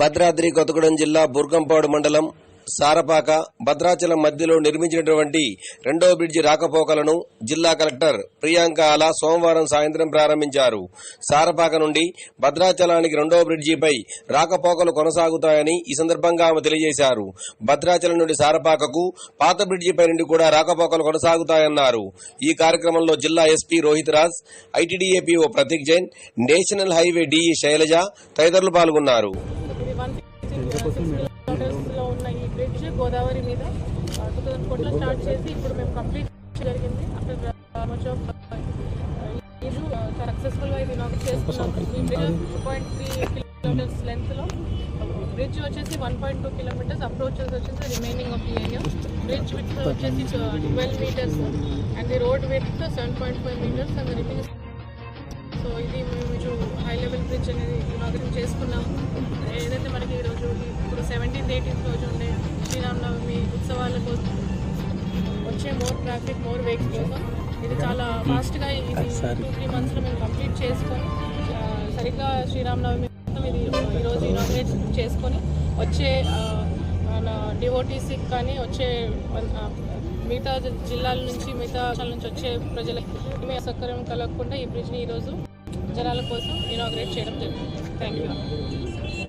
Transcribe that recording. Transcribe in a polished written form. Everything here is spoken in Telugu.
భద్రాద్రి కొత్తగూడెం జిల్లా బుర్గంపాడు మండలం సారపాక భద్రాచలం మధ్యలో నిర్మించినటువంటి రెండో బ్రిడ్జి రాకపోకలను జిల్లా కలెక్టర్ ప్రియాంక ఆలా సోమవారం సాయంత్రం ప్రారంభించారు. సారపాక నుండి భద్రాచలానికి రెండో బ్రిడ్జిపై రాకపోకలు కొనసాగుతాయని ఈ సందర్భంగా ఆమె తెలియజేశారు. భద్రాచలం నుండి సారపాకకు పాత బ్రిడ్జిపై నుండి కూడా రాకపోకలు కొనసాగుతాయన్నారు. ఈ కార్యక్రమంలో జిల్లా SP Rohit Raj, ITDA PO Prateek Jain, national highway DE Shailaja తదితరులు పాల్గొన్నారు. గోదావరి మీద 2000 కోట్ల స్టార్ట్ చేసి ఇప్పుడు మేము కంప్లీట్ జరిగింది. సక్సెస్ఫుల్ గా ఇది ఇనాగ్రేట్ చేసుకున్నాం. 2.3 కిలోమీటర్స్ లెంత్ లో బ్రిడ్జ్ వచ్చేసి 1.2 కిలోమీటర్స్, అప్రోచెస్ వచ్చేసి remaining of the area. Bridge with వచ్చేసి 12 metres and the road with 7.5 metres and remaining. So ఇది మేము హై లెవెల్ బ్రిడ్జ్ అనేది ఇనాగ్రేట్ చేసుకున్నాము. ఏదైతే మనకి ఈరోజు ఇప్పుడు 17th 18th రోజు ఉండే శ్రీరామనవమి ఉత్సవాల కోసం వచ్చే మోర్ ట్రాఫిక్, మోర్ వెహికల్స్ కోసం ఇది చాలా ఫాస్ట్గా ఇది 2-3 మంత్స్లో మేము కంప్లీట్ చేసుకొని సరిగ్గా శ్రీరామనవమి మొత్తం ఇది ఈరోజు ఇనాగ్రేట్ చేసుకొని వచ్చే డివోటీసీకి కానీ వచ్చే మిగతా జిల్లాల నుంచి మిగతా నుంచి వచ్చే ప్రజలకి ఏమీ అసౌకర్యం కలగకుండా ఈ బ్రిడ్జ్ని ఈరోజు జనాల కోసం ఇనాగ్రేట్ చేయడం జరిగింది. Thank you.